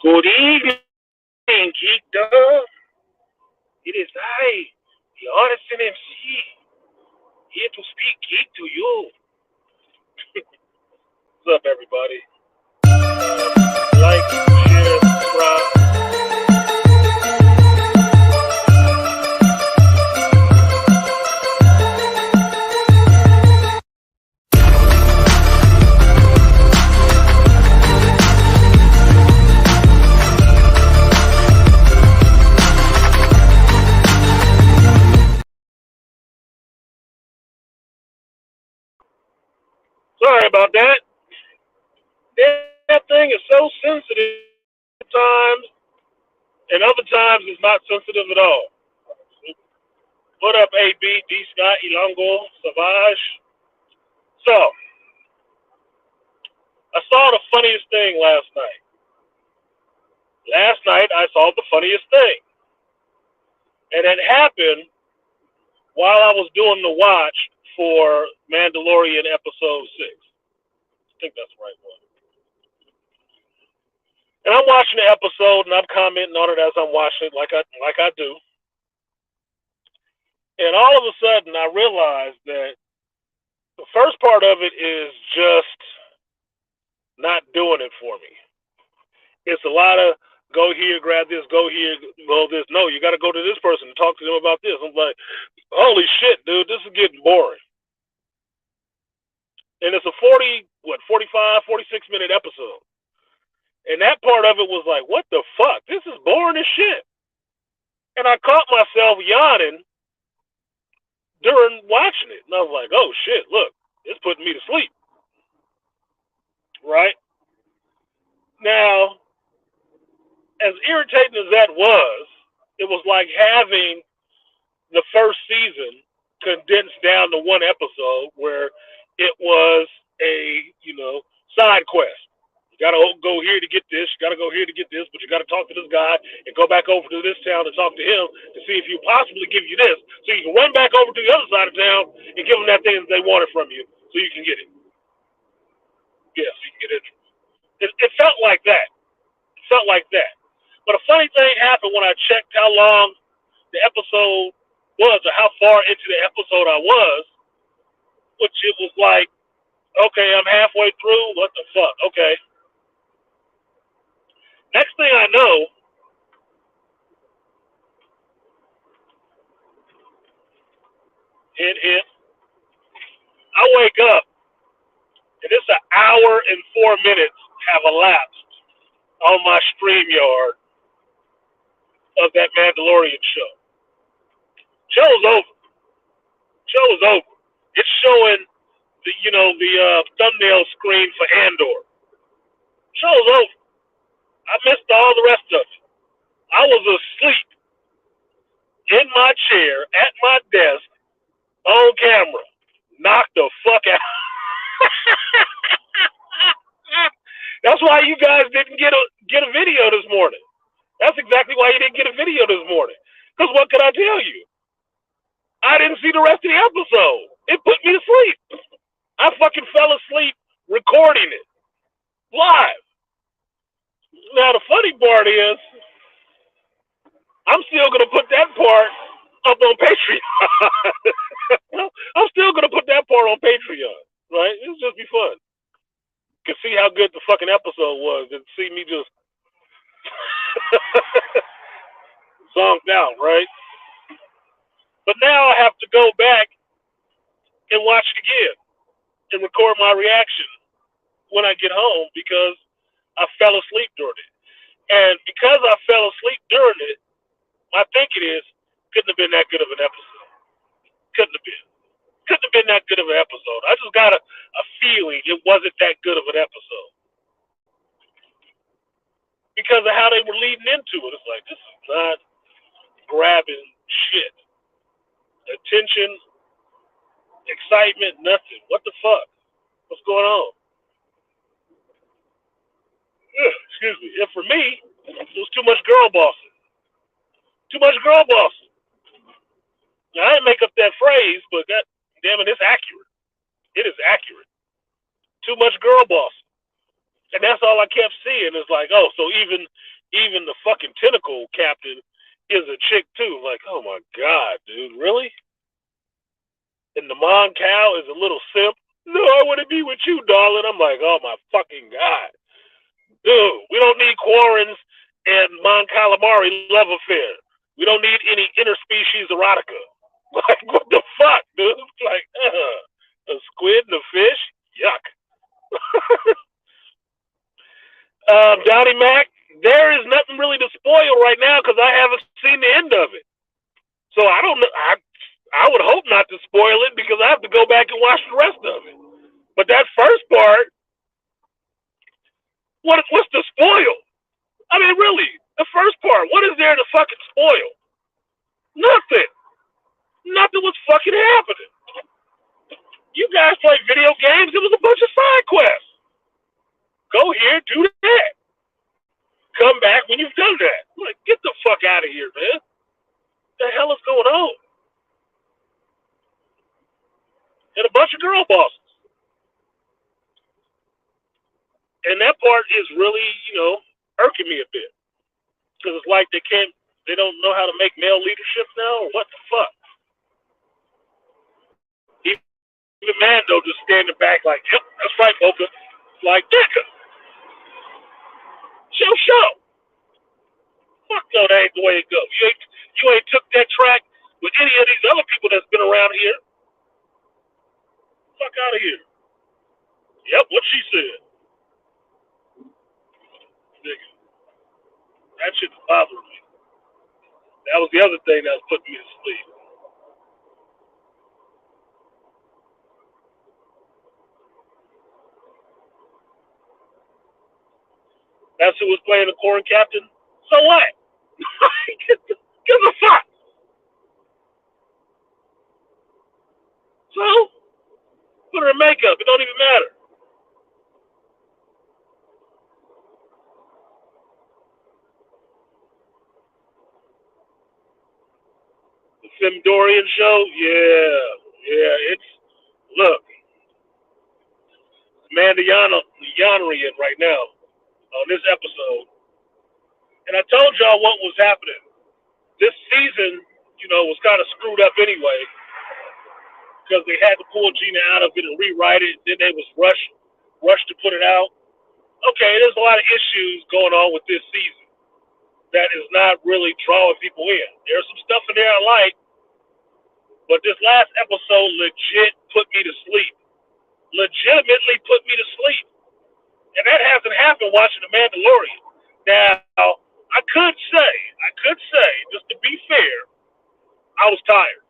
Good evening, Geek Dove. It is I, the artisanmc, here to speak geek to you. What's up, everybody? Like, share, subscribe. Sorry about that. That thing is so sensitive sometimes, and other times it's not sensitive at all. What up, AB, D. Scott, Ilongo, Savage? So, I saw the funniest thing last night. Last night, I saw the funniest thing. And it happened while I was doing the watch for Mando'Yawnrian episode 6. I think that's the right one. And I'm watching the episode and I'm commenting on it as I'm watching it like I do. And all of a sudden I realized that the first part of it is just not doing it for me. It's a lot of go here, grab this, go here, go this. No, you got to go to this person and talk to them about this. I'm like, holy shit, dude, this is getting boring. And it's a 45, 46-minute episode. And that part of it was like, what the fuck? This is boring as shit. And I caught myself yawning during watching it. And I was like, oh shit, look, it's putting me to sleep. Right? Now, as irritating as that was, it was like having the first season condensed down to one episode where it was a, side quest. You got to go here to get this, you got to go here to get this, but you got to talk to this guy and go back over to this town and talk to him to see if he possibly give you this, so you can run back over to the other side of town and give them that thing that they wanted from you so you can get it. Yeah, so you can get it. It felt like that. It felt like that. But a funny thing happened when I checked how long the episode was or how far into the episode I was, which it was like, okay, I'm halfway through. What the fuck? Okay. Next thing I know, I wake up, and it's an hour and 4 minutes have elapsed on my StreamYard of that Mando'Yawnrian show. Show's over. Show is over. It's showing the thumbnail screen for Andor. Show's over. I missed all the rest of it. I was asleep in my chair at my desk on camera. Knocked the fuck out. That's why you guys didn't get a video this morning. That's exactly why you didn't get a video this morning. Because what could I tell you? I didn't see the rest of the episode. It put me to sleep. I fucking fell asleep recording it live. Now the funny part is, I'm still gonna put that part up on Patreon. I'm still gonna put that part on Patreon, right? It'll just be fun. You can see how good the fucking episode was and see me just zonked out, right? But now I have to go back and watch it again and record my reaction when I get home because I fell asleep during it. And because I fell asleep during it, my thinking is, couldn't have been that good of an episode. Couldn't have been. Couldn't have been that good of an episode. I just got a feeling it wasn't that good of an episode. Because of how they were leading into it. It's like, this is not grabbing shit. Attention, excitement, nothing. What the fuck? What's going on? Excuse me. And for me, it was too much girl bossing. Too much girl bossing. Now, I didn't make up that phrase, but that, damn it, it's accurate. It is accurate. Too much girl bossing. And that's all I kept seeing. It's like, oh, so even Even the fucking tentacle captain is a chick too. Like, oh my god, dude, really? And the Mon Cal is a little simp. No, I want to be with you, darling. I'm like, oh my fucking god, dude. We don't need Quarren's and Mon Calamari love affair. We don't need any interspecies erotica. Like, what the fuck, dude? Like, a squid and a fish? Yuck. Donnie Mac, there is nothing really to spoil right now because I haven't seen the end of it. So I don't know. I would hope not to spoil it because I have to go back and watch the rest of it. But that first part, what's the spoil? I mean, really, the first part, what is there to fucking spoil? Nothing. Nothing was fucking happening. You guys play video games. It was a bunch of side quests. Go here, do that. Come back when you've done that. I'm like, get the fuck out of here, man. What the hell is going on? And a bunch of girl bosses. And that part is really, irking me a bit. Because it's like they don't know how to make male leadership now, or what the fuck? Even Mando just standing back like, yep, that's right, Boca. Like, nigga. Show. Fuck no, that ain't the way it goes. You ain't took that track with any of these other people that's been around here. Fuck out of here. Yep, what she said. Nigga. That shit's bothering me. That was the other thing that was putting me to sleep. That's who was playing the corn captain? So what? Give a fuck. So? Put her in makeup. It don't even matter. The Mando'Yawnrian show? Yeah. Look, Mando'Yawnrian right now on this episode. And I told y'all what was happening. This season, was kind of screwed up anyway because they had to pull Gina out of it and rewrite it. Then they was rushed to put it out. Okay, there's a lot of issues going on with this season that is not really drawing people in. There's some stuff in there I like, but this last episode legit put me to sleep. Legitimately put me to sleep. And that hasn't happened watching The Mandalorian. Now, I could say, just to be fair, I was tired.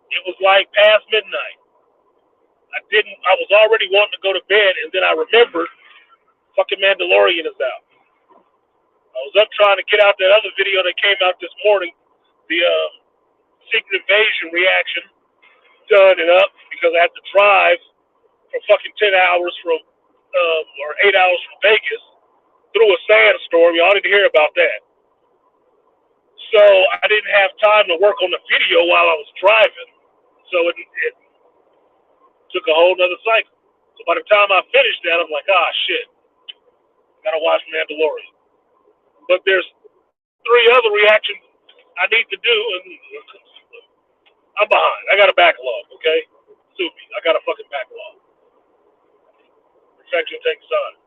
It was like past midnight. I was already wanting to go to bed, and then I remembered fucking Mandalorian is out. I was up trying to get out that other video that came out this morning, the Secret Invasion reaction, done it up because I had to drive for fucking 10 hours or 8 hours from Vegas through a sandstorm. Y'all didn't hear about that. So I didn't have time to work on the video while I was driving. So it took a whole nother cycle. So by the time I finished that, I'm like, shit, gotta watch Mandalorian. But there's 3 other reactions I need to do, and I'm behind. I got a backlog, okay? Sue me. I got a fucking backlog. Perfection takes time.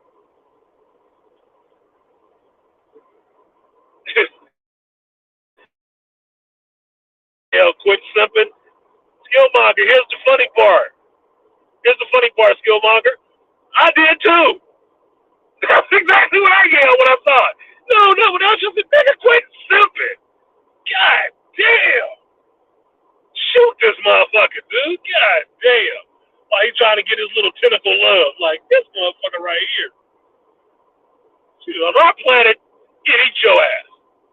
Quit simping. Skillmonger, here's the funny part. Skillmonger. I did too. That's exactly what I yelled when I saw it. No, but I was just a nigga quit simping. God damn. Shoot this motherfucker, dude. God damn. Why he trying to get his little tentacle love? Like, this motherfucker right here. See, on our planet, he'd eat your ass.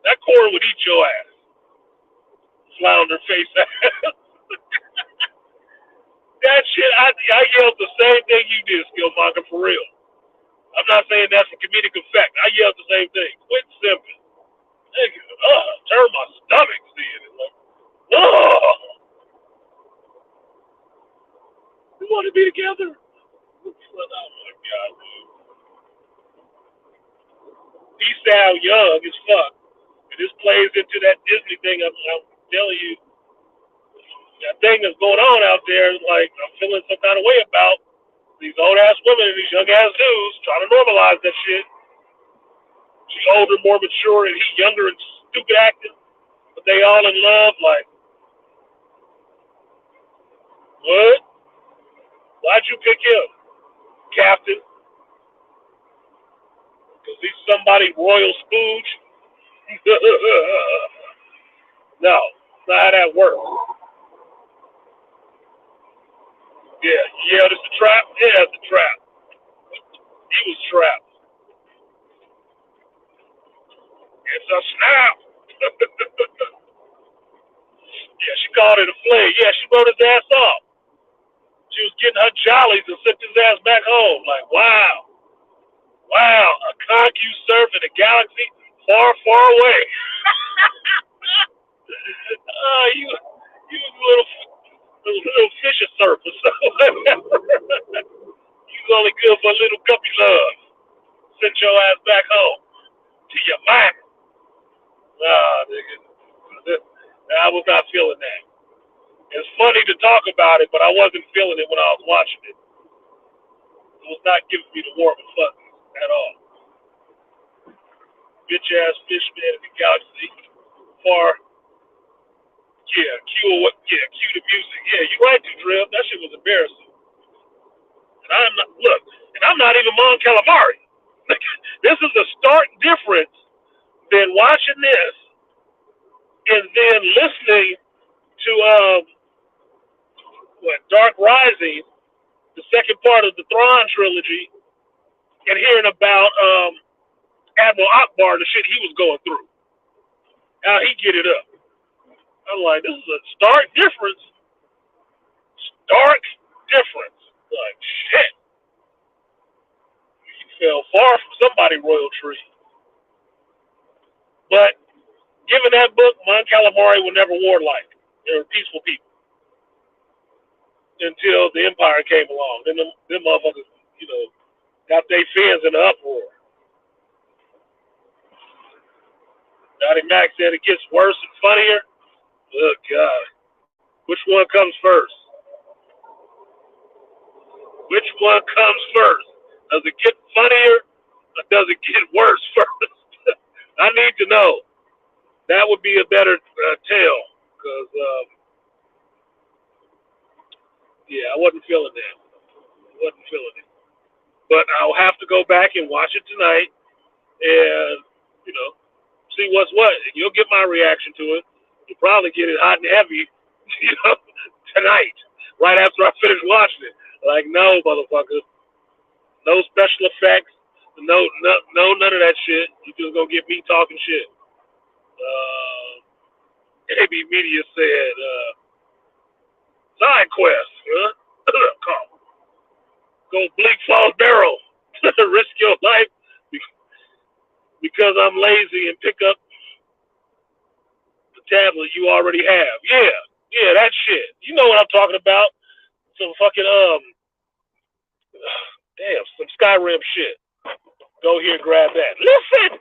That corn would eat your ass. Flounder face ass. That shit, I yelled the same thing you did, Skillmonger, for real. I'm not saying that's for comedic effect. I yelled the same thing. Quit simping. Nigga, turn my stomach seeing it. Like, we want to be together? Oh my God, dude. He sound young as fuck. And this plays into that Disney thing. I'm telling you, that thing that's going on out there. Like I'm feeling some kind of way about these old ass women and these young ass dudes trying to normalize that shit. She older, more mature, and he younger and stupid acting. But they all in love. Like, what? Why'd you pick him, Captain? Because he's somebody royal spooge? No, that's not how that works. Yeah, this a trap? Yeah, it's a trap. He was trapped. It's a snap. Yeah, she called it a fling. Yeah, she wrote his ass off. She was getting her jollies and sent his ass back home. Like, wow, a ConQ in a galaxy far, far away. You little fish of surface. You was only good for a little guppy love. Sent your ass back home to your mind. Nah, nigga. I was not feeling that. It's funny to talk about it, but I wasn't feeling it when I was watching it. It was not giving me the warm and fuzzies at all. Bitch ass fish man in the galaxy. Far. Yeah, cue the music. Yeah, you right, Drew. That shit was embarrassing. And I'm not even Mon Calamari. This is a stark difference than watching this and then listening to Dark Rising, the second part of the Thrawn trilogy, and hearing about Admiral Akbar, the shit he was going through. How he get it up. I'm like, this is a stark difference. Stark difference. Like, shit. You fell far from somebody's royal tree. But given that book, Mon Calamari were never warlike. They were peaceful people. Until the Empire came along. Then them motherfuckers, got their fins in the uproar. Dottie Mac said it gets worse and funnier. Oh, God. Which one comes first? Which one comes first? Does it get funnier or does it get worse first? I need to know. That would be a better tale. Because, I wasn't feeling that. But I'll have to go back and watch it tonight and, see what's what. You'll get my reaction to it. You'll probably get it hot and heavy, tonight, right after I finish watching it. Like, no, motherfucker. No special effects. No, none of that shit. You just gonna get me talking shit. AB Media said, side quest, huh? Go Bleak Falls Barrel. Risk your life because I'm lazy and pick up the tablet you already have. Yeah, that shit. You know what I'm talking about. Some fucking, some Skyrim shit. Go here and grab that. Listen!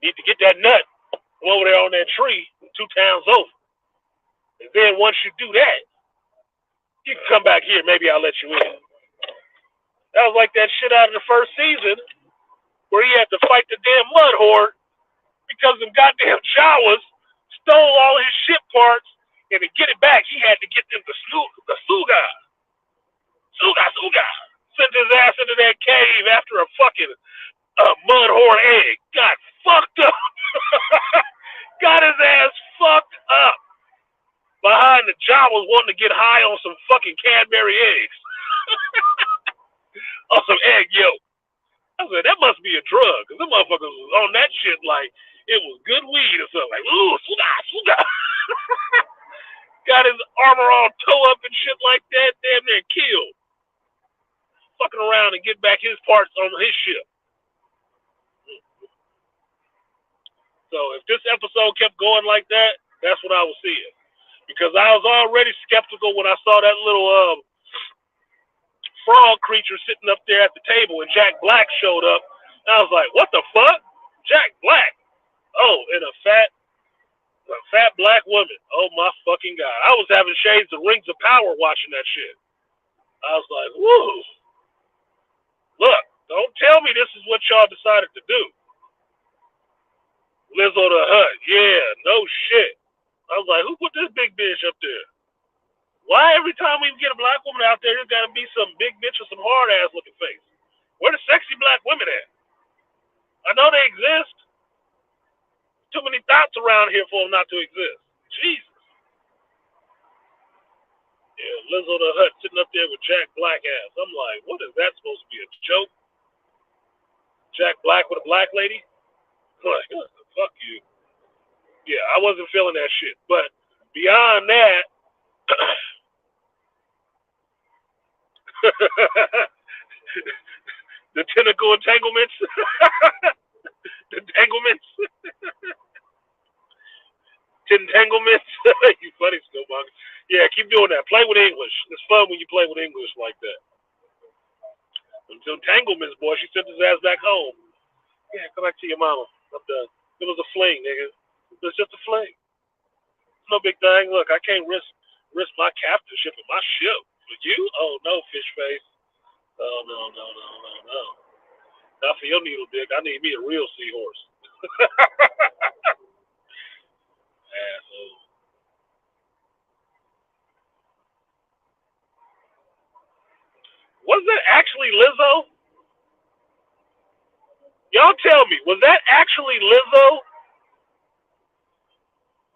Need to get that nut from over there on that tree 2 towns over. And then once you do that, you can come back here. Maybe I'll let you in. That was like that shit out of the first season where he had to fight the damn mud horde because them goddamn Jawas stole all his ship parts, and to get it back, he had to get them the Suga. Sent his ass into that cave after a fucking mud horde egg. Got fucked up. Got his ass fucked up behind the Jawas wanting to get high on some fucking Cadbury eggs. On some egg yolk. I said, that must be a drug. Because them motherfuckers was on that shit like it was good weed or something. Like, ooh, suga. Got his armor all toe up and shit like that. Damn near killed. Fucking around and get back his parts on his ship. So if this episode kept going like that, that's what I was seeing. Because I was already skeptical when I saw that little frog creature sitting up there at the table and Jack Black showed up. I was like, what the fuck? Jack Black. Oh, and a fat black woman. Oh my fucking god. I was having shades of Rings of Power watching that shit. I was like, woo. Look, don't tell me this is what y'all decided to do. Lizzo the Hut. Yeah, no shit. I was like, who put this big bitch up there? Why every time we get a black woman out there, there's got to be some big bitch with some hard ass looking face? Where the sexy black women at? I know they exist. Too many thoughts around here for them not to exist. Jesus. Yeah, Lizzo the Hut sitting up there with Jack Black ass. I'm like, what is that supposed to be, a joke? Jack Black with a black lady? I'm like, fuck you. Yeah, I wasn't feeling that shit. But beyond that, the tentacle entanglements. Entanglements. Entanglements. You funny, Skillmonger. Yeah, keep doing that. Play with English. It's fun when you play with English like that. Entanglements, boy. She sent his ass back home. Yeah, come back to your mama. I'm done. It was a fling, nigga. It was just a fling. No big thing. Look, I can't risk my captainship of my ship. For you? Oh, no, fish face. Oh, no. Not for your needle dick. I need me a real seahorse. Asshole. Was that actually Lizzo? Y'all tell me, was that actually Lizzo?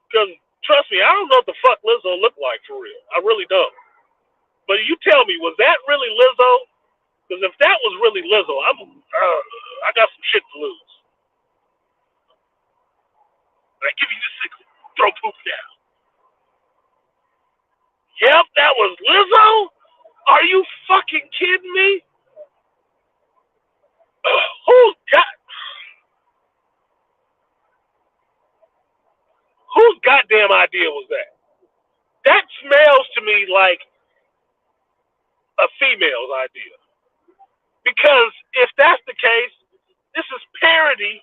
Because, trust me, I don't know what the fuck Lizzo looked like for real. I really don't. But you tell me, was that really Lizzo? Because if that was really Lizzo, I got some shit to lose. I give you the signal. Throw poop down. Yep, that was Lizzo? Are you fucking kidding me? Whose goddamn idea was that? That smells to me like a female's idea. Because if that's the case, this is parody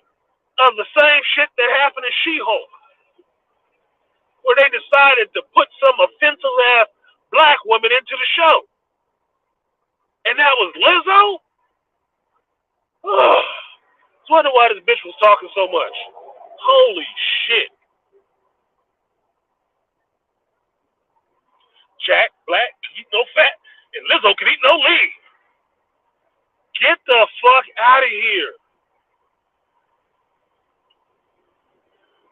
of the same shit that happened in She-Hulk, where they decided to put some offensive ass black woman into the show. And that was Lizzo? Ugh. I was wondering why this bitch was talking so much. Holy shit. Jack Black can eat no fat, and Lizzo can eat no lean. Get the fuck out of here.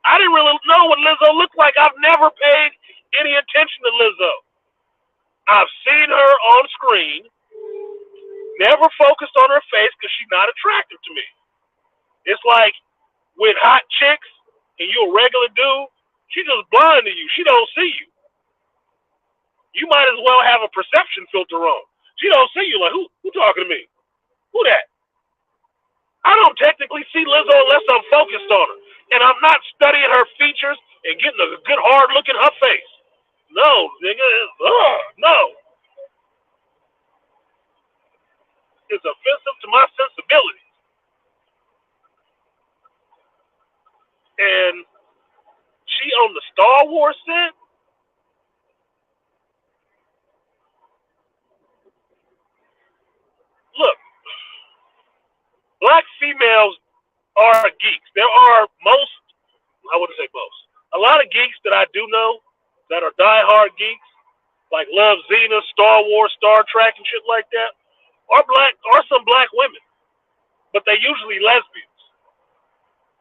I didn't really know what Lizzo looked like. I've never paid any attention to Lizzo. I've seen her on screen, never focused on her face because she's not attractive to me. It's like with hot chicks and you a regular dude, she just blind to you. She don't see you. You might as well have a perception filter on. She don't see you. Like, who talking to me? Who that? I don't technically see Lizzo unless I'm focused on her. And I'm not studying her features and getting a good hard look in her face. No, nigga. No. It's offensive to my sensibilities. And she on the Star Wars set? Look, black females are geeks. There are I wouldn't say most, a lot of geeks that I do know that are diehard geeks, like love Xena, Star Wars, Star Trek, and shit like that, are some black women. But they're usually lesbians.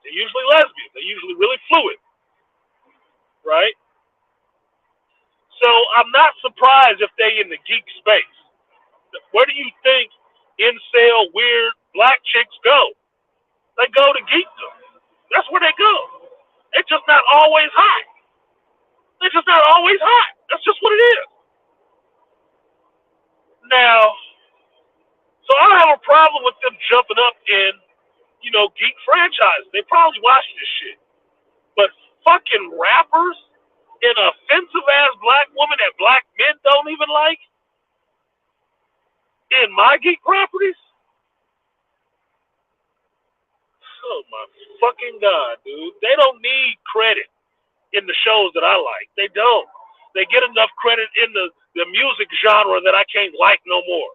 They're usually really fluid. Right? So I'm not surprised if they in the geek space. Where do you think incel weird black chicks go? They go to geekdom. That's where they go. They're just not always hot. That's just what it is. Now, so I don't have a problem with them jumping up in, geek franchises. They probably watch this shit. But fucking rappers and offensive ass black woman that black men don't even like in my geek properties? Oh my fucking god, dude! They don't need credit in the shows that I like. They don't. They get enough credit in the music genre that I can't like no more.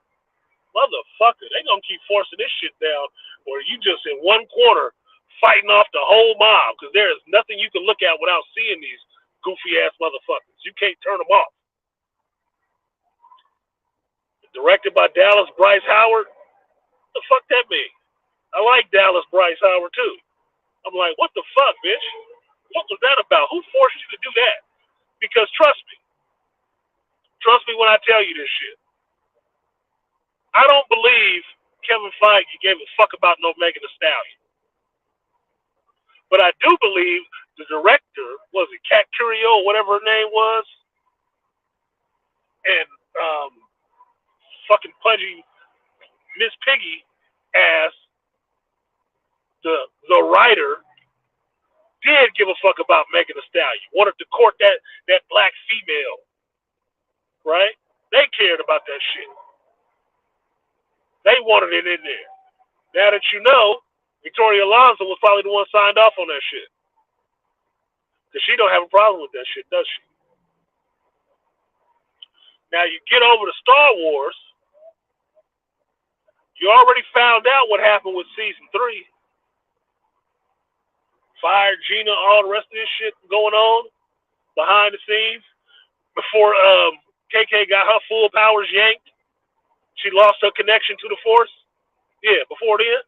Motherfucker, they gonna keep forcing this shit down where you just in one corner fighting off the whole mob because there is nothing you can look at without seeing these goofy ass motherfuckers. You can't turn them off. Directed by Dallas Bryce Howard. The fuck that mean? I like Dallas Bryce Howard too. I'm like, what the fuck, bitch? What was that about? Who forced you to do that? Because trust me when I tell you this shit. I don't believe Kevin Feige gave a fuck about no Megan Thee Stallion. But I do believe the director, was it Kat Curio or whatever her name was, and fucking pudgy Miss Piggy as the writer did give a fuck about Megan Thee Stallion. Wanted to court that black female. Right? They cared about that shit. They wanted it in there. Now that you know, Victoria Alonso was probably the one signed off on that shit. Because she don't have a problem with that shit, does she? Now you get over to Star Wars, you already found out what happened with season 3. Fired Gina, all the rest of this shit going on behind the scenes. Before KK got her full powers yanked, she lost her connection to the Force. Yeah, before then.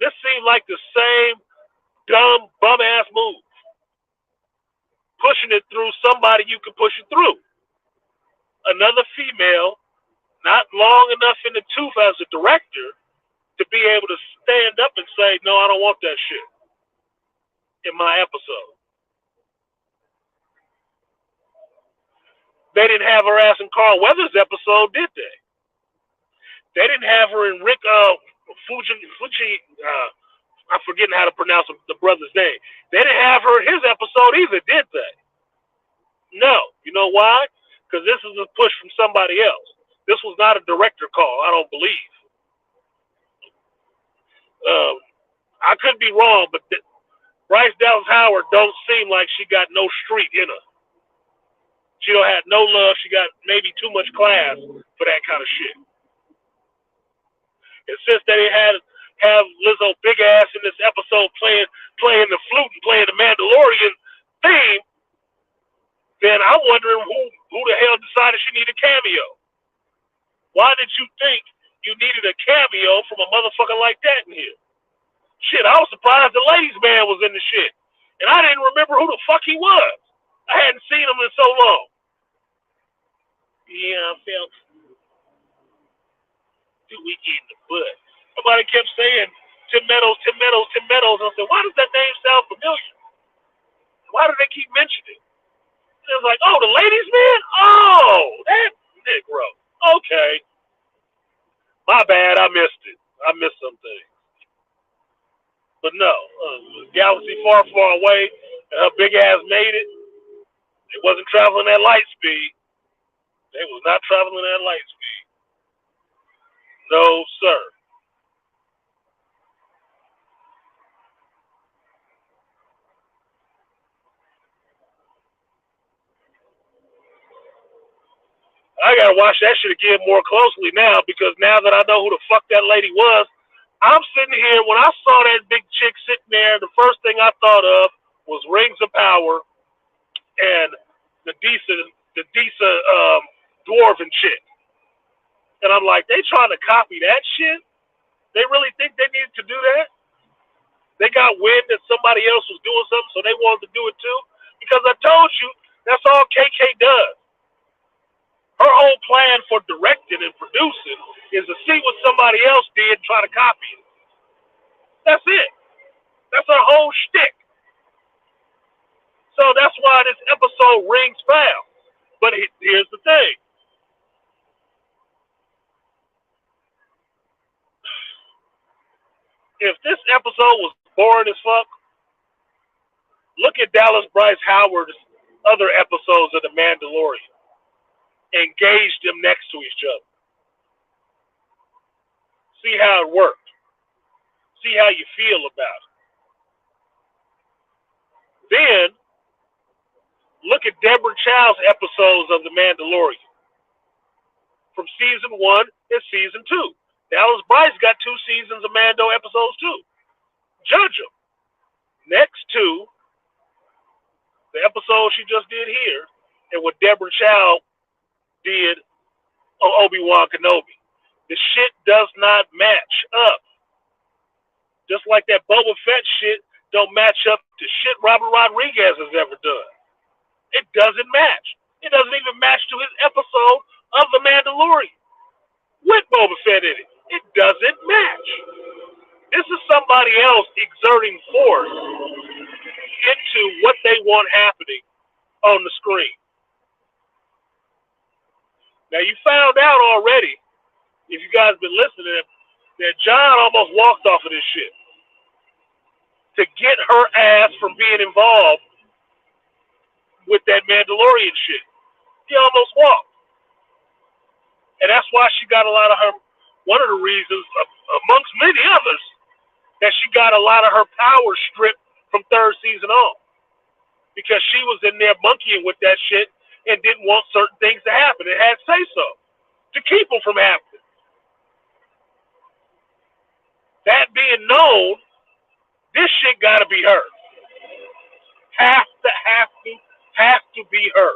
This seemed like the same dumb, bum-ass move. Pushing it through somebody you can push it through. Another female, not long enough in the tooth as a director to be able to stand up and say, no, I don't want that shit in my episode. They didn't have her ass in Carl Weathers' episode, did they? They didn't have her in Rick Fuji. I'm forgetting how to pronounce the brother's name. They didn't have her in his episode either, did they? No. You know why? Because this is a push from somebody else. This was not a director call, I don't believe. I could be wrong, but Bryce Dallas Howard don't seem like she got no street in her. She don't have no love. She got maybe too much class for that kind of shit. And since they have Lizzo big ass in this episode playing the flute and playing the Mando'Yawnrian theme, then I'm wondering who the hell decided she needed a cameo. Why did you think you needed a cameo from a motherfucker like that in here? Shit, I was surprised the ladies' man was in the shit. And I didn't remember who the fuck he was. I hadn't seen him in so long. Yeah, I felt too weak in the butt. Somebody kept saying Tim Meadows, Tim Meadows, Tim Meadows. And I said, why does that name sound familiar? Why do they keep mentioning it? And it was like, oh, the ladies' man? Oh, that Negro. Okay. My bad, I missed it. I missed something. But no, galaxy far, far away, and her big ass made it. It wasn't traveling at light speed. They was not traveling at light speed. No, sir. I gotta watch that shit again more closely now because now that I know who the fuck that lady was, I'm sitting here, when I saw that big chick sitting there, the first thing I thought of was Rings of Power and the Disa dwarven chick. And I'm like, they trying to copy that shit? They really think they needed to do that? They got wind that somebody else was doing something, so they wanted to do it too? Because I told you, that's all KK does. Her whole plan for directing and producing is to see what somebody else did and try to copy it. That's it. That's her whole shtick. So that's why this episode rings foul. But here's the thing. If this episode was boring as fuck, look at Dallas Bryce Howard's other episodes of The Mandalorian. Engage them next to each other. See how it worked. See how you feel about it. Then look at Deborah Chow's episodes of The Mandalorian from season 1 and season 2. Dallas Bryce got 2 seasons of Mando episodes too. Judge them. Next to the episode she just did here and what Deborah Chow did on Obi-Wan Kenobi. The shit does not match up. Just like that Boba Fett shit don't match up to shit Robert Rodriguez has ever done. It doesn't match. It doesn't even match to his episode of The Mandalorian with Boba Fett in it. It doesn't match. This is somebody else exerting force into what they want happening on the screen. Now, you found out already, if you guys been listening, that John almost walked off of this shit to get her ass from being involved with that Mandalorian shit. He almost walked. And that's why she got a lot of her, one of the reasons, amongst many others, that she got a lot of her power stripped from 3rd season on. Because she was in there monkeying with that shit and didn't want certain things to happen. It had say-so to keep them from happening. That being known, this shit gotta be her. Have to be her.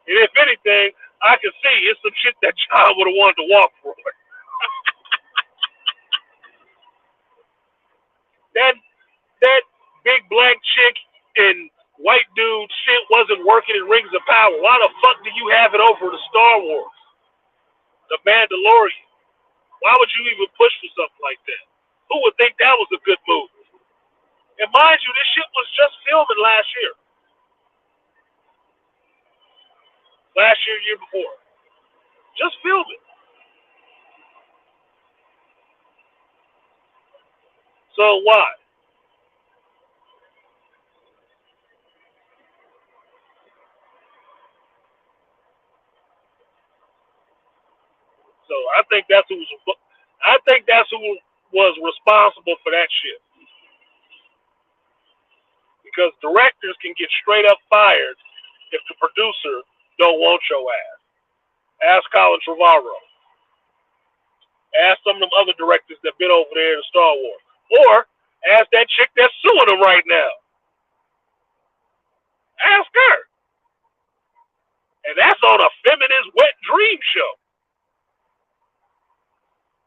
And if anything, I can see it's some shit that John would have wanted to walk for. that big black chick and white dude shit wasn't working in Rings of Power. Why the fuck do you have it over to Star Wars? The Mandalorian. Why would you even push for something like that? Who would think that was a good move? And mind you, this shit was just filming last year. Year before. Just filming. So why? So I think that's who was responsible for that shit. Because directors can get straight up fired if the producer don't want your ass. Ask Colin Trevorrow. Ask some of them other directors that been over there in Star Wars. Or ask that chick that's suing them right now. Ask her. And that's on a feminist wet dream show.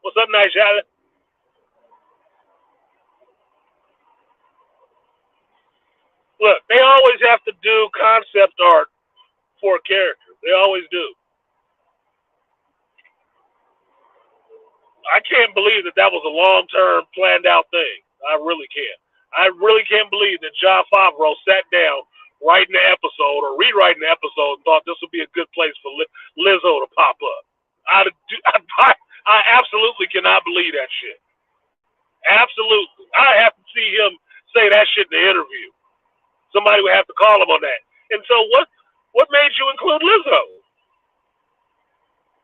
What's up, Nice Shot? Look, they always have to do concept art for a character. They always do. I can't believe that was a long-term planned out thing. I really can't. I really can't believe that Jon Favreau sat down writing the episode or rewriting the episode and thought this would be a good place for Lizzo to pop up. I absolutely cannot believe that shit. Absolutely. I have to see him say that shit in the interview. Somebody would have to call him on that. And so what made you include Lizzo?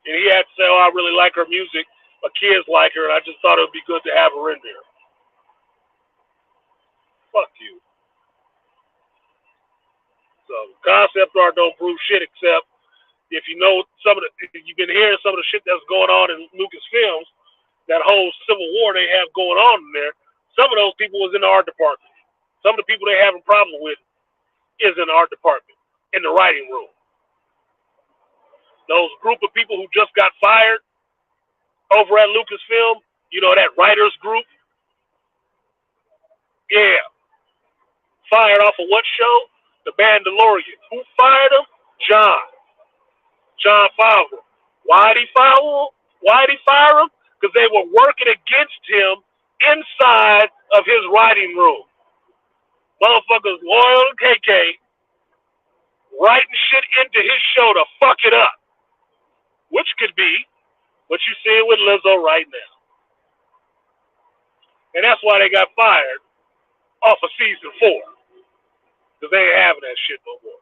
And he had to say, oh, I really like her music. My kids like her, and I just thought it would be good to have her in there. Fuck you. So concept art don't prove shit except if you know if you've been hearing some of the shit that's going on in Lucasfilms, that whole Civil War they have going on in there, some of those people was in the art department. Some of the people they have a problem with is in the art department, in the writing room. Those group of people who just got fired over at Lucasfilm, you know, that writers group. Yeah. Fired off of what show? The Mandalorian. Who fired them? Jon Favreau. Why did he fire them? Because they were working against him inside of his writing room. Motherfuckers loyal to KK, writing shit into his show to fuck it up. Which could be what you see with Lizzo right now. And that's why they got fired off of season 4. Because they ain't having that shit no more.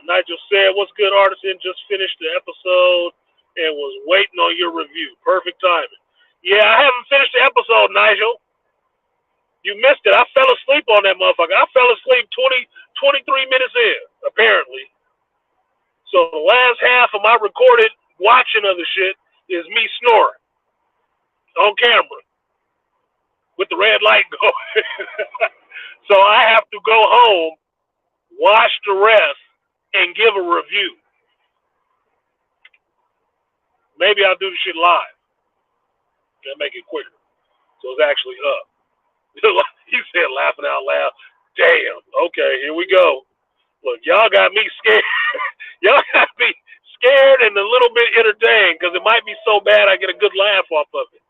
Nigel said, "What's good, artisan? Just finished the episode and was waiting on your review. Perfect timing." Yeah, I haven't finished the episode, Nigel. You missed it. I fell asleep on that motherfucker. I fell asleep 23 minutes in, apparently. So the last half of my recorded watching of the shit is me snoring on camera with the red light going. So I have to go home, watch the rest, and give a review. Maybe I'll do the shit live and make it quicker. So it's actually up. He said, laughing out loud. Damn. Okay, here we go. Look, y'all got me scared. Y'all got me scared and a little bit entertained because it might be so bad I get a good laugh off of it.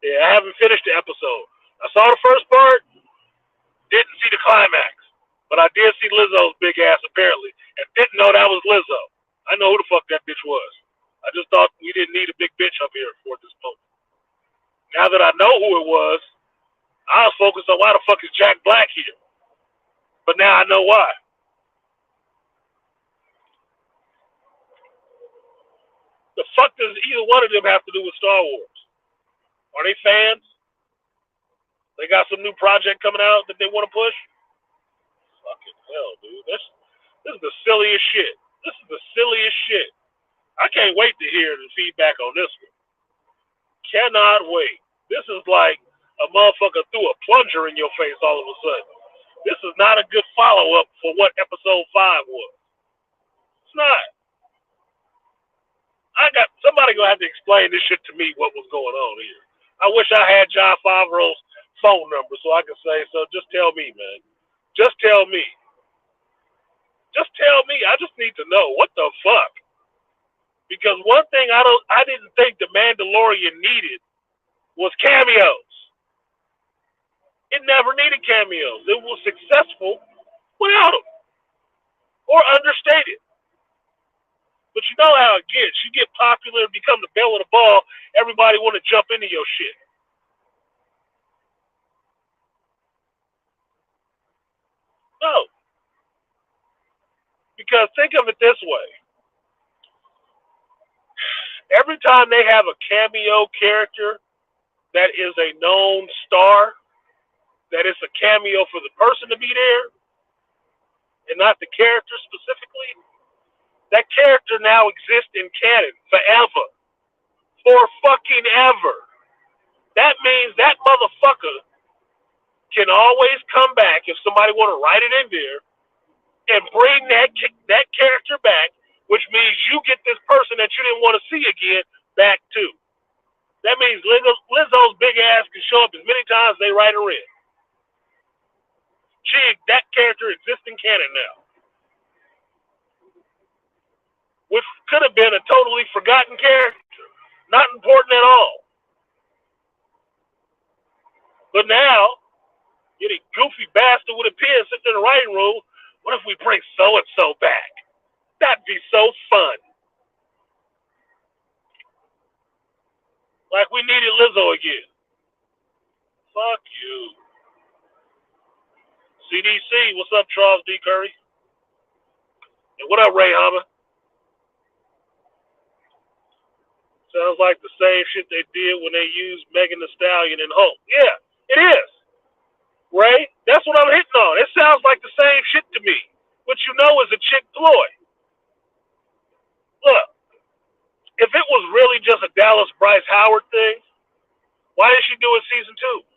Yeah, I haven't finished the episode. I saw the first part, didn't see the climax, but I did see Lizzo's big ass apparently, and didn't know that was Lizzo. I know who the fuck that bitch was. I just thought we didn't need a big bitch up here for this moment. Now that I know who it was, I was focused on why the fuck is Jack Black here. But now I know why. The fuck does either one of them have to do with Star Wars? Are they fans? They got some new project coming out that they want to push? Fucking hell, dude. This is the silliest shit. This is the silliest shit. I can't wait to hear the feedback on this one. Cannot wait. This is like a motherfucker threw a plunger in your face all of a sudden. This is not a good follow-up for what episode 5 was. It's not. Somebody gonna have to explain this shit to me what was going on here. I wish I had John Favreau's phone number so I could say, so just tell me, man. Just tell me. Just tell me. I just need to know what the fuck. Because one thing I didn't think the Mando'Yawnrian needed was cameos. It never needed cameos. It was successful without them. Or understated. But you know how it gets. You get popular and become the belle of the ball, everybody want to jump into your shit. No. Because think of it this way. Every time they have a cameo character that is a known star, that is a cameo for the person to be there, and not the character specifically, that character now exists in canon forever. For fucking ever. That means that motherfucker can always come back if somebody want to write it in there and bring that character back, which means you get this person that you didn't want to see again back too. That means Lizzo's big ass can show up as many times as they write her in. That character exists in canon now. Which could have been a totally forgotten character. Not important at all. But now, you're a goofy bastard with a pen sitting in the writing room. What if we bring so-and-so back? That'd be so fun. Like we needed Lizzo again. Fuck you. CDC, what's up, Charles D. Curry? And what up, Ray Hummer? Sounds like the same shit they did when they used Megan Thee Stallion and Hulk. Yeah, it is. Ray, that's what I'm hitting on. It sounds like the same shit to me. Which you know is a chick ploy. Look, if it was really just a Dallas Bryce Howard thing, why did she do it season 2?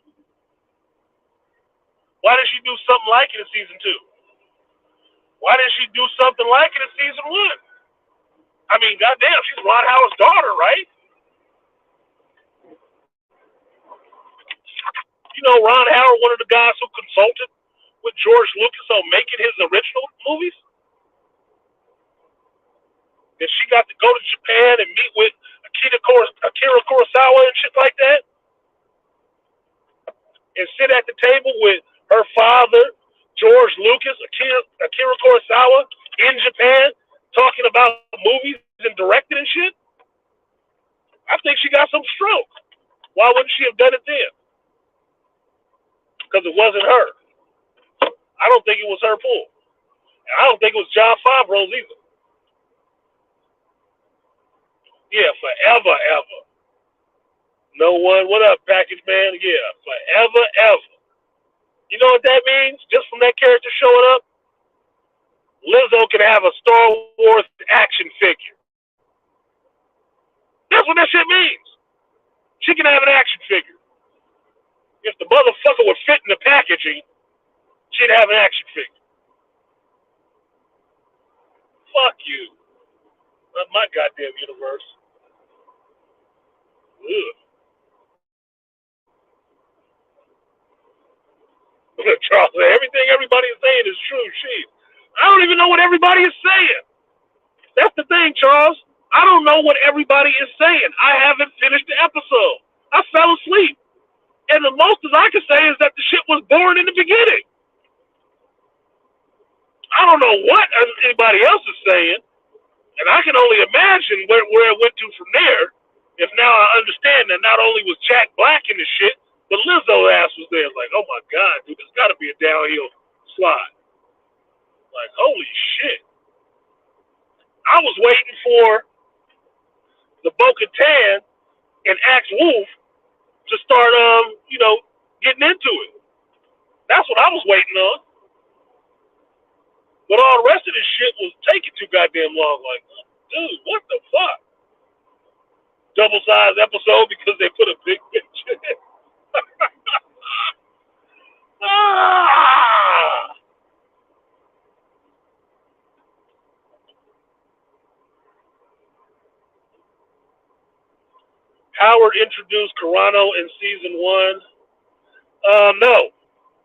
Why did she do something like it in season 2? Why didn't she do something like it in season 1? I mean, goddamn, she's Ron Howard's daughter, right? You know, Ron Howard, one of the guys who consulted with George Lucas on making his original movies? And she got to go to Japan and meet with Akira Kurosawa and shit like that? And sit at the table with her father, George Lucas, Akira Kurosawa, in Japan, talking about movies and directing and shit? I think she got some stroke. Why wouldn't she have done it then? Because it wasn't her. I don't think it was her pull. And I don't think it was John Favreau's either. Yeah, forever, ever. No one. What up, package man? Yeah, forever, ever. You know what that means? Just from that character showing up, Lizzo can have a Star Wars action figure. That's what that shit means. She can have an action figure. If the motherfucker would fit in the packaging, she'd have an action figure. Fuck you. Not my goddamn universe. Ugh. Charles, everything everybody is saying is true. Shit. I don't even know what everybody is saying. That's the thing, Charles. I don't know what everybody is saying. I haven't finished the episode. I fell asleep. And the most as I can say is that the shit was boring in the beginning. I don't know what anybody else is saying. And I can only imagine where it went to from there. If now I understand that not only was Jack Black in the shit, but Lizzo ass was there. Like, oh my God, dude, there's got to be a downhill slide. Like, holy shit. I was waiting for the Bo-Katan and Axe Wolf to start, getting into it. That's what I was waiting on. But all the rest of this shit was taking too goddamn long. Like, dude, what the fuck? Double-sized episode because they put a big bitch in it. Ah! Howard introduced Carano in season 1. No,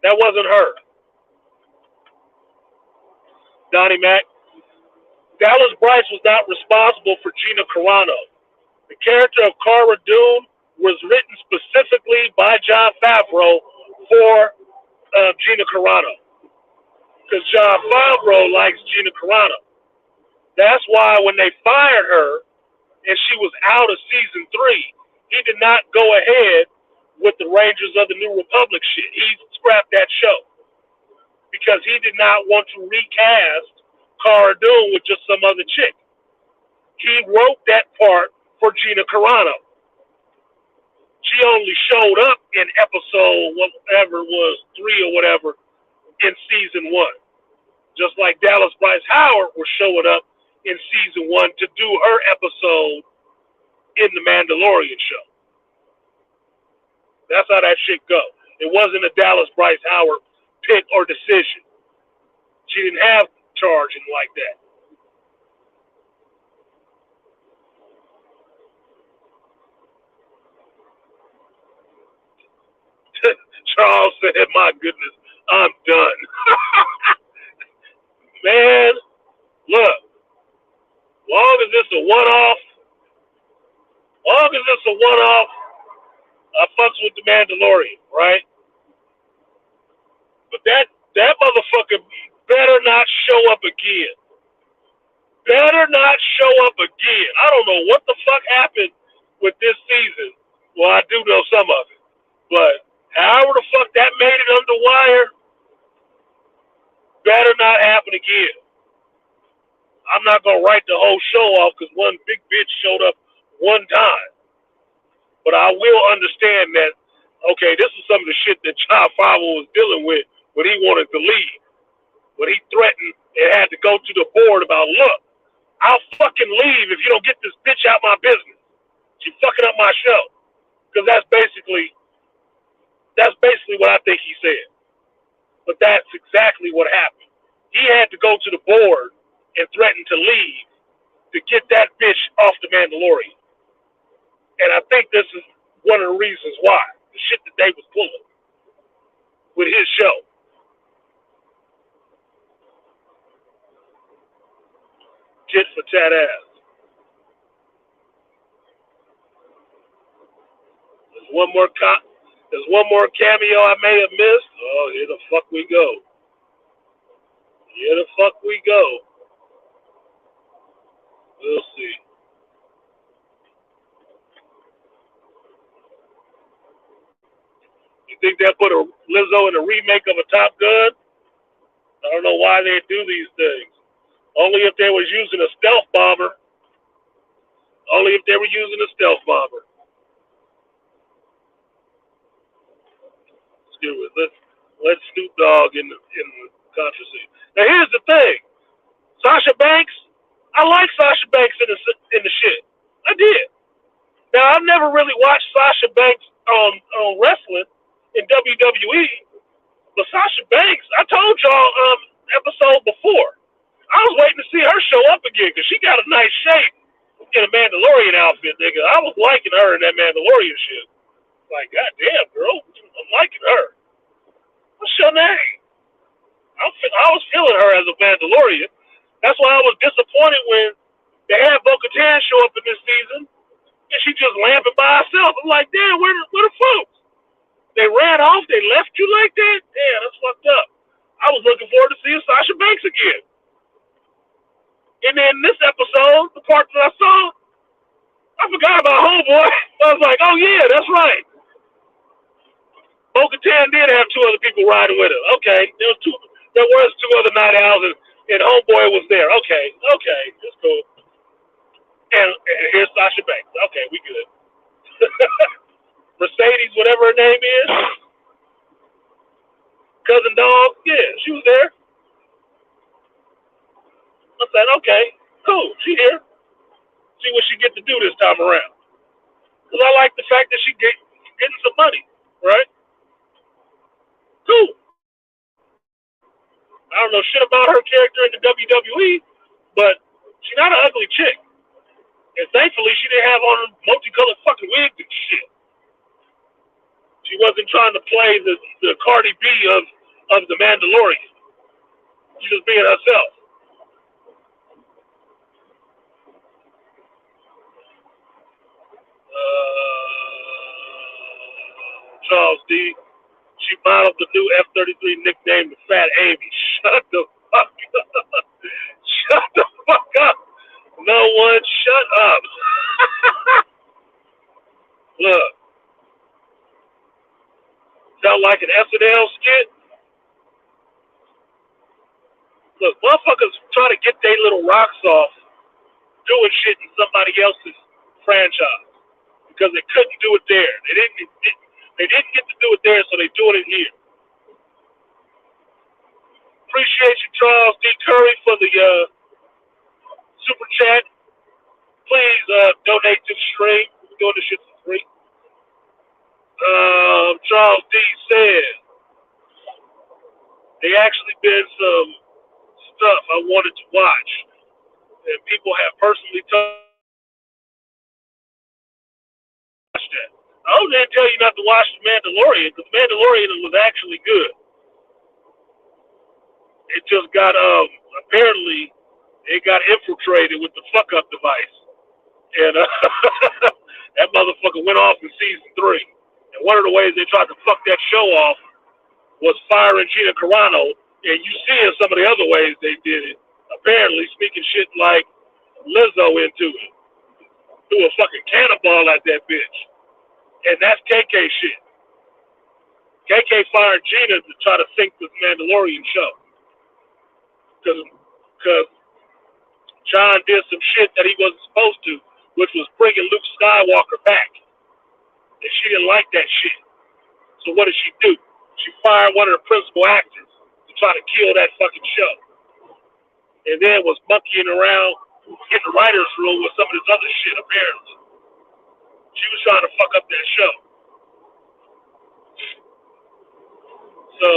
that wasn't her. Donnie Mac. Dallas Bryce was not responsible for Gina Carano. The character of Cara Dune was written specifically by Jon Favreau for Gina Carano. Because Jon Favreau likes Gina Carano. That's why when they fired her and she was out of season 3, he did not go ahead with the Rangers of the New Republic shit. He scrapped that show because he did not want to recast Cara Dune with just some other chick. He wrote that part for Gina Carano. She only showed up in episode whatever it was, 3 or whatever, in season 1. Just like Dallas Bryce Howard was showing up in season 1 to do her episode in the Mando'Yawnrian show. That's how that shit go. It wasn't a Dallas Bryce Howard pick or decision. She didn't have charging like that. Charles said, my goodness, I'm done. Man, look, long as it's a one-off, I fucks with the Mandalorian, right? But that motherfucker better not show up again. Better not show up again. I don't know what the fuck happened with this season. Well, I do know some of it. But however the fuck that made it under wire, better not happen again. I'm not going to write the whole show off because one big bitch showed up one time. But I will understand that, okay, this is some of the shit that Jon Favreau was dealing with when he wanted to leave. When he threatened and had to go to the board about, look, I'll fucking leave if you don't get this bitch out my business. She's fucking up my show. Because that's basically what I think he said. But that's exactly what happened. He had to go to the board and threaten to leave to get that bitch off the Mandalorian. And I think this is one of the reasons why. The shit that they was pulling with his show. Tit for tat ass. There's one more cameo I may have missed. Oh, here the fuck we go. Here the fuck we go. We'll see. You think they'll put a Lizzo in a remake of a Top Gun? I don't know why they do these things. Only if they was using a stealth bomber. Only if they were using a stealth bomber. Excuse me. Let's Snoop Dogg in the controversy. Now here's the thing. Sasha Banks, I like Sasha Banks in the shit. I did. Now I've never really watched Sasha Banks on wrestling in WWE, but Sasha Banks, I told y'all episode before, I was waiting to see her show up again because she got a nice shape in a Mandalorian outfit, nigga. I was liking her in that Mandalorian shit. Like, goddamn, girl, I'm liking her. What's your name? I was feeling her as a Mandalorian. That's why I was disappointed when they had Bo-Katan show up in this season and she just lamping by herself. I'm like, damn, where the folks? They ran off. They left you like that? Damn, that's fucked up. I was looking forward to seeing Sasha Banks again. And then this episode, the part that I saw, I forgot about Homeboy. I was like, oh yeah, that's right. Bo-Katan did have two other people riding with her. Okay, there was two other night owls, and Homeboy was there. Okay, that's cool. And here's Sasha Banks. Okay, we good. Mercedes, whatever her name is, Cousin Dog, yeah, she was there. I said, okay, cool, she here. See what she get to do this time around. Because I like the fact that she getting some money, right? Cool. I don't know shit about her character in the WWE, but she's not an ugly chick. And thankfully, she didn't have on multicolored fucking wigs and shit. She wasn't trying to play the Cardi B of the Mandalorian. She was being herself. Charles D. She modeled the new F-33 nickname to Fat Amy. Shut the fuck up. Shut the fuck up. No one shut up. Look. Sound like an SNL skit? Look, motherfuckers try to get their little rocks off doing shit in somebody else's franchise because they couldn't do it there. They didn't get to do it there, so they're doing it here. Appreciate you, Charles D. Curry, for the super chat. Please donate to the stream. We're doing this shit for free. Charles D. said, there actually been some stuff I wanted to watch, and people have personally touched that. I didn't tell you not to watch The Mandalorian, because The Mandalorian was actually good. It just got, apparently, it got infiltrated with the fuck-up device. And that motherfucker went off in season 3. And one of the ways they tried to fuck that show off was firing Gina Carano. And you see in some of the other ways they did it, apparently speaking shit like Lizzo into it. Threw a fucking cannonball at that bitch. And that's KK shit. KK fired Gina to try to sink this Mandalorian show. Because John did some shit that he wasn't supposed to, which was bringing Luke Skywalker back. And she didn't like that shit. So what did she do? She fired one of the principal actors to try to kill that fucking show. And then was monkeying around in the writer's room with some of this other shit, apparently. She was trying to fuck up that show. So,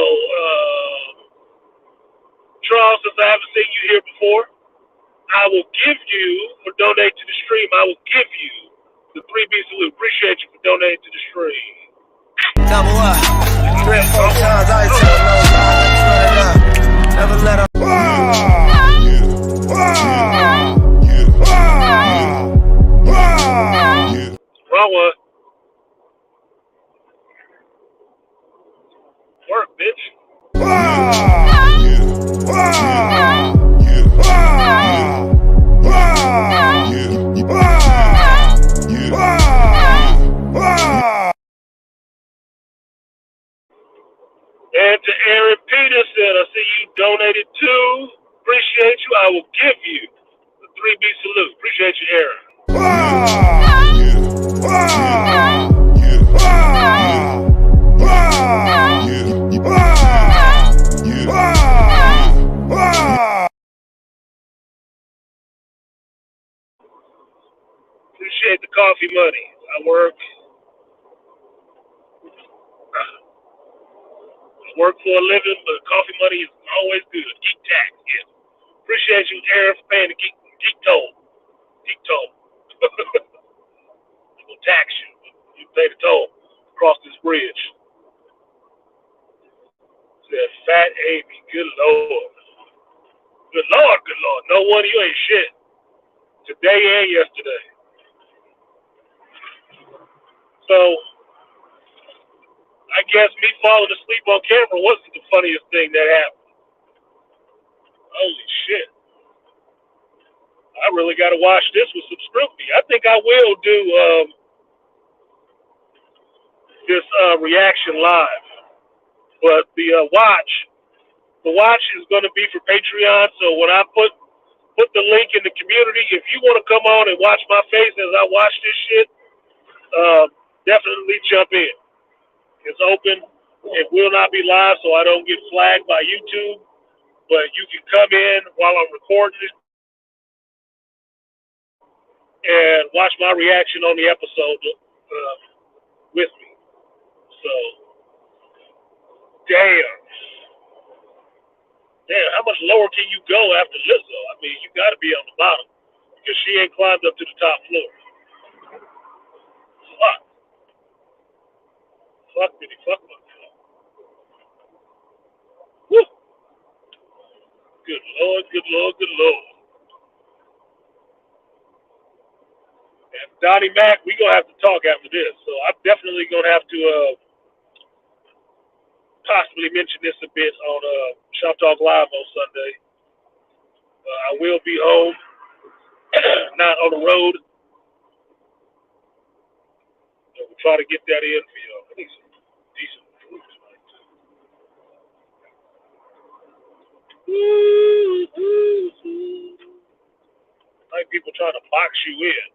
Charles, since I haven't seen you here before, I will give you, for donate to the stream, I will give you the 3B salute. Appreciate you for donating to the stream. Double up. 3 or 4 times, I ain't telling no lies. Run it up. Never let up. Wrong one. Work, bitch. And to Aaron Peterson, I see you donated I will give you the 3B salute. Appreciate you, Aaron. Appreciate the coffee money. I work for a living, but coffee money is always good. Geek tax, yes. Appreciate you, Aaron, for paying the geek toll. Geek toll. They will tax you. You pay the toll across this bridge. Said Fat Amy, good lord. Good lord, good lord. No wonder you ain't shit. Today and yesterday. So, I guess me falling asleep on camera wasn't the funniest thing that happened. Holy shit. I really got to watch this with some scrutiny. I think I will do this reaction live. But the watch is going to be for Patreon. So when I put the link in the community, if you want to come on and watch my face as I watch this shit, definitely jump in. It's open. It will not be live, so I don't get flagged by YouTube. But you can come in while I'm recording it and watch my reaction on the episode with me. So, damn, how much lower can you go after Lizzo? I mean, you got to be on the bottom because she ain't climbed up to the top floor. Fuck myself. Woo! Good lord, good lord, good lord. And Donnie Mac, we gonna have to talk after this. So I'm definitely gonna have to possibly mention this a bit on Shop Talk Live on Sunday. I will be home, not on the road. So we'll try to get that in for y'all. I need some decent food tonight too. Like people trying to box you in.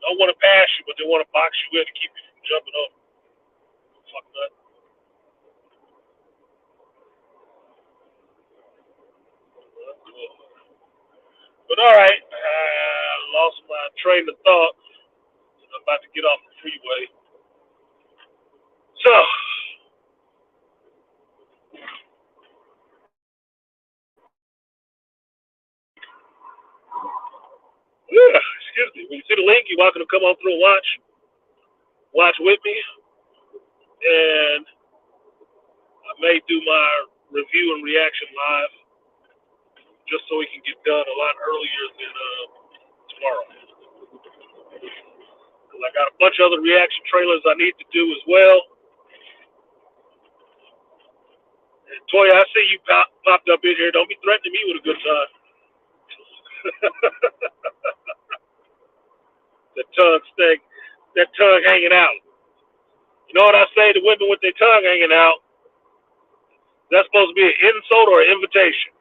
Don't want to pass you, but they want to box you in to keep you from jumping over. Fuck that. But all right, I lost my train of thought. I'm about to get off the freeway. So, excuse me. When you see the link, you're welcome to come on through and watch with me. And I may do my review and reaction live just so we can get done a lot earlier than tomorrow. Because I got a bunch of other reaction trailers I need to do as well. And Toya, I see you popped up in here. Don't be threatening me with a good time. That tongue hanging out. You know what I say to women with their tongue hanging out? That's supposed to be an insult or an invitation.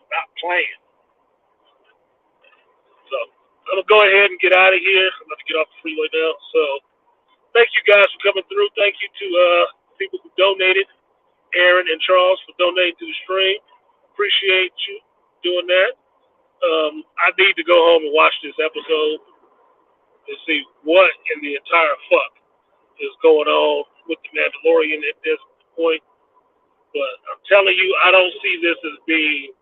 Stop playing. So I'm gonna go ahead and get out of here. I'm about to get off the freeway now. So thank you guys for coming through. Thank you to people who donated. Aaron and Charles for donating to the stream. Appreciate you doing that. I need to go home and watch this episode and see what in the entire fuck is going on with the Mandalorian at this point. But I'm telling you, I don't see this as being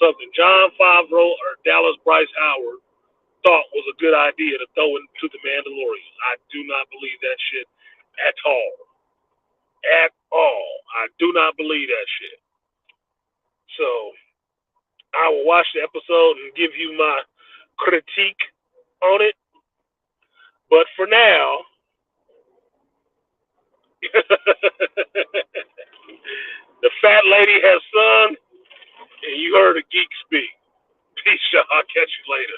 something Jon Favreau or Dallas Bryce Howard thought was a good idea to throw into the Mandalorian. I do not believe that shit at all. At all. I do not believe that shit. So I will watch the episode and give you my critique on it. But for now, the fat lady has sung, and you heard a geek speak. Peace, y'all. I'll catch you later.